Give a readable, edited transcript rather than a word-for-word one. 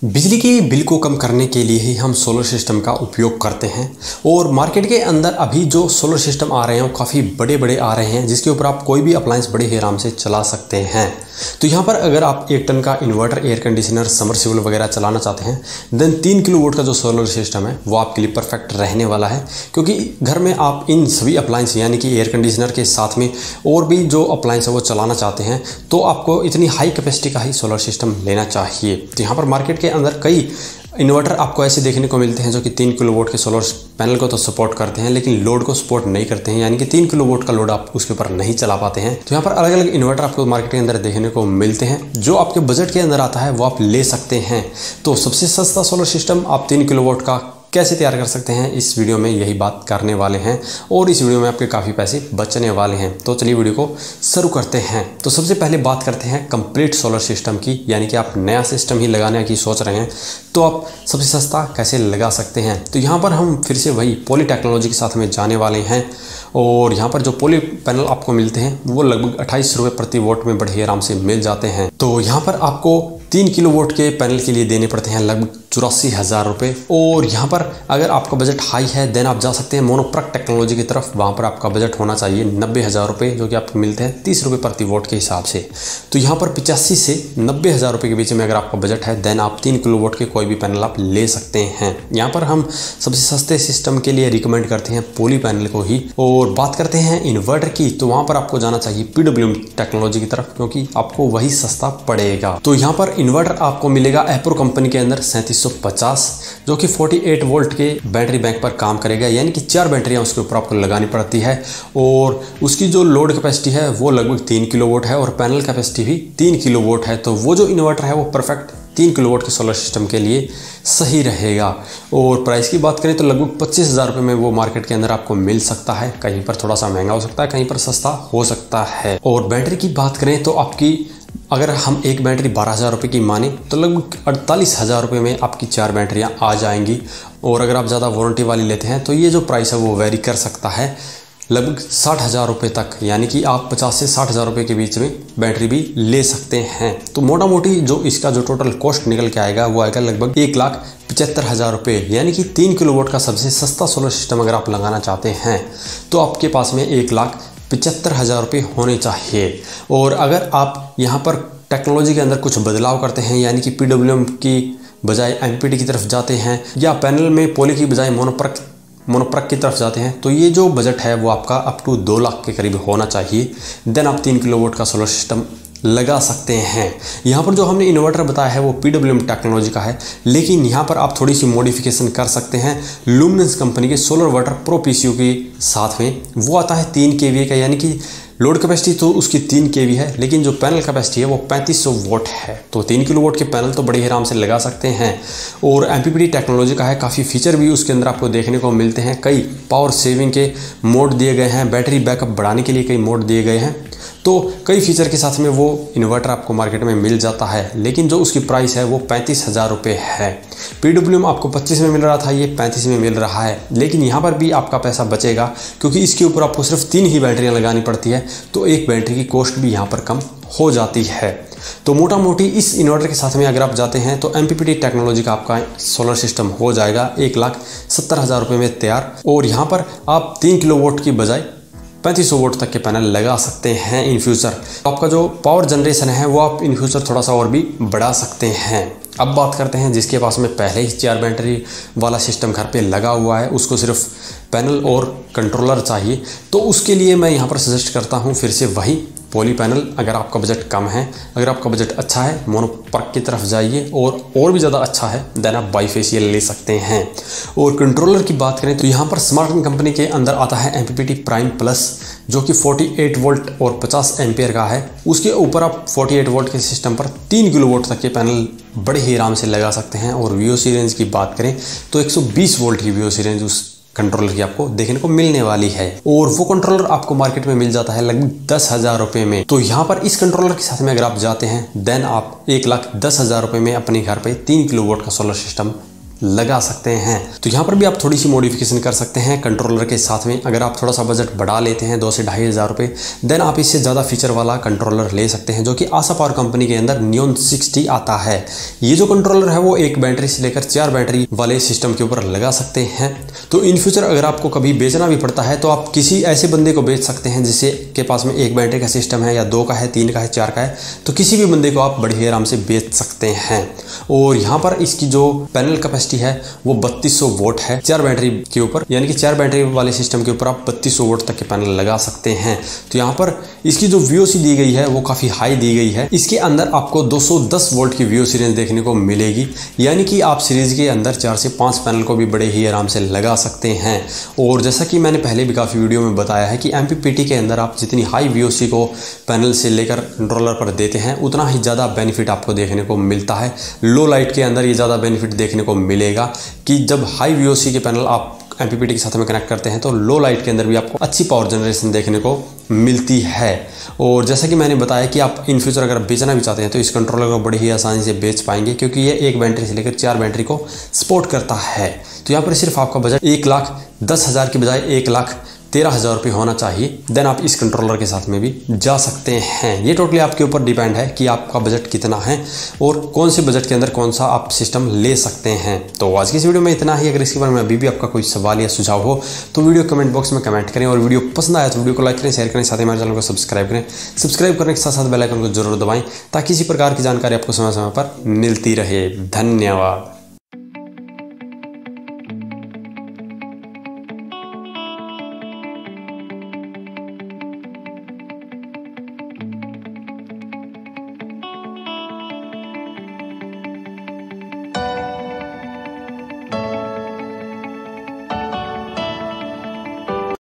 बिजली के बिल को कम करने के लिए ही हम सोलर सिस्टम का उपयोग करते हैं और मार्केट के अंदर अभी जो सोलर सिस्टम आ रहे हैं वो काफ़ी बड़े बड़े आ रहे हैं जिसके ऊपर आप कोई भी अप्लायंस बड़े ही आराम से चला सकते हैं। तो यहाँ पर अगर आप 1 टन का इन्वर्टर, एयर कंडीशनर, समरसेबल वगैरह चलाना चाहते हैं देन 3 किलोवाट का जो सोलर सिस्टम है वो आपके लिए परफेक्ट रहने वाला है, क्योंकि घर में आप इन सभी अप्लायंस यानी कि एयर कंडीशनर के साथ में और भी जो अप्लायंस है वो चलाना चाहते हैं तो आपको इतनी हाई कैपेसिटी का ही सोलर सिस्टम लेना चाहिए। तो यहाँ पर मार्केट के अंदर कई इन्वर्टर आपको ऐसे देखने को मिलते हैं जो कि 3 किलोवाट के सोलर पैनल को तो सपोर्ट करते हैं लेकिन लोड को सपोर्ट नहीं करते हैं, यानी कि 3 किलोवाट का लोड आप उसके ऊपर नहीं चला पाते हैं। तो यहाँ पर अलग अलग इन्वर्टर आपको मार्केट के अंदर देखने को मिलते हैं, जो आपके बजट के अंदर आता है वो आप ले सकते हैं। तो सबसे सस्ता सोलर सिस्टम आप 3 किलोवाट का कैसे तैयार कर सकते हैं इस वीडियो में यही बात करने वाले हैं और इस वीडियो में आपके काफ़ी पैसे बचने वाले हैं। तो चलिए वीडियो को शुरू करते हैं। तो सबसे पहले बात करते हैं कंप्लीट सोलर सिस्टम की, यानी कि आप नया सिस्टम ही लगाने की सोच रहे हैं तो आप सबसे सस्ता कैसे लगा सकते हैं। तो यहाँ पर हम फिर से वही पॉली टेक्नोलॉजी के साथ में जाने वाले हैं और यहाँ पर जो पॉली पैनल आपको मिलते हैं वो लगभग 28 रुपये प्रति वोट में बड़े आराम से मिल जाते हैं। तो यहाँ पर आपको 3 किलोवाट के पैनल के लिए देने पड़ते हैं लगभग 84,000 रुपये। और यहाँ पर अगर आपका बजट हाई है देन आप जा सकते हैं मोनोप्रक टेक्नोलॉजी की तरफ, वहाँ पर आपका बजट होना चाहिए 90,000 रुपये, जो कि आपको मिलते हैं 30 रुपये प्रति वोट के हिसाब से। तो यहाँ पर 85 से 90,000 रुपये के बीच में अगर आपका बजट है देन आप 3 किलोवाट के कोई भी पैनल आप ले सकते हैं। यहाँ पर हम सबसे सस्ते सिस्टम के लिए रिकमेंड करते हैं पॉली पैनल को ही। और बात करते हैं इन्वर्टर की, तो वहाँ पर आपको जाना चाहिए PWM टेक्नोलॉजी की तरफ, क्योंकि आपको वही सस्ता पड़ेगा। तो यहाँ पर इन्वर्टर आपको मिलेगा एप्रो कंपनी के अंदर 3750, जो कि 48 वोल्ट के बैटरी बैंक पर काम करेगा, यानी कि 4 बैटरियां उसके ऊपर आपको लगानी पड़ती है और उसकी जो लोड कैपेसिटी है वो लगभग 3 किलोवाट है और पैनल कैपेसिटी भी 3 किलोवाट है। तो वो जो इन्वर्टर है वो परफेक्ट 3 किलोवाट के सोलर सिस्टम के लिए सही रहेगा। और प्राइस की बात करें तो लगभग 25,000 रुपये में वो मार्केट के अंदर आपको मिल सकता है, कहीं पर थोड़ा सा महंगा हो सकता है, कहीं पर सस्ता हो सकता है। और बैटरी की बात करें तो आपकी अगर हम एक बैटरी 12,000 रुपये की माने तो लगभग 48,000 रुपये में आपकी 4 बैटरियां आ जाएंगी। और अगर आप ज़्यादा वारंटी वाली लेते हैं तो ये जो प्राइस है वो वेरी कर सकता है लगभग 60,000 रुपये तक, यानी कि आप 50 से 60,000 रुपये के बीच में बैटरी भी ले सकते हैं। तो मोटा मोटी जो इसका जो टोटल कॉस्ट निकल के आएगा वो आएगा लगभग 1,75,000 रुपये, यानी कि 3 किलोवाट का सबसे सस्ता सोलर सिस्टम अगर आप लगाना चाहते हैं तो आपके पास में 1,75,000 रुपये होने चाहिए। और अगर आप यहाँ पर टेक्नोलॉजी के अंदर कुछ बदलाव करते हैं, यानी कि PWM की बजाय MPPT की तरफ जाते हैं या पैनल में पॉली की बजाय मोनोप्रक की तरफ जाते हैं, तो ये जो बजट है वो आपका अप टू 2 लाख के करीब होना चाहिए। देन आप 3 किलोवाट का सोलर सिस्टम लगा सकते हैं। यहाँ पर जो हमने इन्वर्टर बताया है वो PWM टेक्नोलॉजी का है, लेकिन यहाँ पर आप थोड़ी सी मॉडिफिकेशन कर सकते हैं लुमिनेंस कंपनी के सोलर वाटर प्रो PCU के साथ में। वो आता है 3 kVA का, यानी कि लोड कैपेसिटी तो उसकी 3 kV है लेकिन जो पैनल कैपेसिटी है वो 3500 वोट है। तो 3 किलोवाट के पैनल तो बड़े आराम से लगा सकते हैं। और MPPT टेक्नोलॉजी का है, काफ़ी फीचर भी उसके अंदर आपको देखने को मिलते हैं। कई पावर सेविंग के मोड दिए गए हैं, बैटरी बैकअप बढ़ाने के लिए कई मोड दिए गए हैं। तो कई फीचर के साथ में वो इन्वर्टर आपको मार्केट में मिल जाता है, लेकिन जो उसकी प्राइस है वो 35,000 रुपये है। PWM आपको 25 में मिल रहा था, ये 35 में मिल रहा है, लेकिन यहाँ पर भी आपका पैसा बचेगा क्योंकि इसके ऊपर आपको सिर्फ 3 ही बैटरियाँ लगानी पड़ती है, तो एक बैटरी की कॉस्ट भी यहाँ पर कम हो जाती है। तो मोटा मोटी इस इन्वर्टर के साथ में अगर आप जाते हैं तो MPPT टेक्नोलॉजी का आपका सोलर सिस्टम हो जाएगा 1,70,000 रुपये में तैयार। और यहाँ पर आप 3 किलोवाट की बजाय 3500 वोट तक के पैनल लगा सकते हैं इन फ्यूचर। आपका जो पावर जनरेशन है वो आप इन फ्यूचर थोड़ा सा और भी बढ़ा सकते हैं। अब बात करते हैं जिसके पास में पहले ही 4 बैटरी वाला सिस्टम घर पे लगा हुआ है, उसको सिर्फ पैनल और कंट्रोलर चाहिए, तो उसके लिए मैं यहाँ पर सजेस्ट करता हूँ फिर से वही पॉली पैनल। अगर आपका बजट कम है, अगर आपका बजट अच्छा है मोनोप्रक की तरफ जाइए, और भी ज़्यादा अच्छा है देन आप बाईफेशियल ले सकते हैं। और कंट्रोलर की बात करें तो यहाँ पर स्मार्ट कंपनी के अंदर आता है MPPT प्राइम प्लस, जो कि 48 वोल्ट और 50 एम्पियर का है। उसके ऊपर आप 48 वोल्ट के सिस्टम पर 3 किलोवाट तक के पैनल बड़े ही आराम से लगा सकते हैं। और VOC रेंज की बात करें तो 120 वोल्ट की VOC रेंज उस कंट्रोलर की आपको देखने को मिलने वाली है। और वो कंट्रोलर आपको मार्केट में मिल जाता है लगभग 10,000 रुपये में। तो यहाँ पर इस कंट्रोलर के साथ में अगर आप जाते हैं देन आप 1,10,000 रुपये में अपने घर पे 3 किलोवाट का सोलर सिस्टम लगा सकते हैं। तो यहाँ पर भी आप थोड़ी सी मॉडिफिकेशन कर सकते हैं कंट्रोलर के साथ में। अगर आप थोड़ा सा बजट बढ़ा लेते हैं 2 से 2,500 रुपये, देन आप इससे ज़्यादा फीचर वाला कंट्रोलर ले सकते हैं, जो कि आशा पावर कंपनी के अंदर नियॉन 60 आता है। ये जो कंट्रोलर है वो एक बैटरी से लेकर 4 बैटरी वाले सिस्टम के ऊपर लगा सकते हैं। तो इन फ्यूचर अगर आपको कभी बेचना भी पड़ता है तो आप किसी ऐसे बंदे को बेच सकते हैं जिससे के पास में एक बैटरी का सिस्टम है, या 2 का है, 3 का है, 4 का है, तो किसी भी बंदे को आप बड़े ही आराम से बेच सकते हैं। और यहाँ पर इसकी जो पैनल कैपेसिटी है वो 3200 वोट है 4 बैटरी के ऊपर, यानी कि 4 बैटरी वाले सिस्टम के ऊपर आप 3200 वोट तक के पैनल लगा सकते हैं। तो यहाँ पर इसकी जो VOC दी गई है वो काफ़ी हाई दी गई है। इसके अंदर आपको 210 वोल्ट की VOC रेंज देखने को मिलेगी, यानी कि आप सीरीज के अंदर 4 से 5 पैनल को भी बड़े ही आराम से लगा सकते हैं। और जैसा कि मैंने पहले भी काफ़ी वीडियो में बताया है कि MPPT के अंदर आप जितनी हाई VOC को पैनल से लेकर कंट्रोलर पर देते हैं उतना ही ज़्यादा बेनिफिट आपको देखने को मिलता है। लो लाइट के अंदर ये ज़्यादा बेनिफिट देखने को मिलेगा कि जब हाई VOC के पैनल आप MPPT के साथ में कनेक्ट करते हैं तो लो लाइट के अंदर भी आपको अच्छी पावर जनरेशन देखने को मिलती है। और जैसा कि मैंने बताया कि आप इन फ्यूचर अगर बेचना भी चाहते हैं तो इस कंट्रोलर को बड़ी ही आसानी से बेच पाएंगे, क्योंकि ये एक बैटरी से लेकर 4 बैटरी को सपोर्ट करता है। तो यहाँ पर सिर्फ आपका बजट 1,10,000 की बजाय 1,13,000 रुपये होना चाहिए, देन आप इस कंट्रोलर के साथ में भी जा सकते हैं। ये टोटली आपके ऊपर डिपेंड है कि आपका बजट कितना है और कौन से बजट के अंदर कौन सा आप सिस्टम ले सकते हैं। तो आज की इस वीडियो में इतना ही। अगर इसके बारे में अभी भी आपका कोई सवाल या सुझाव हो तो वीडियो कमेंट बॉक्स में कमेंट करें, और वीडियो पसंद आया तो वीडियो को लाइक करें, शेयर करें, साथ ही हमारे चैनल को सब्सक्राइब करें। सब्सक्राइब करने के साथ साथ बेल आइकन को जरूर दबाएं ताकि इसी प्रकार की जानकारी आपको समय समय पर मिलती रहे। धन्यवाद।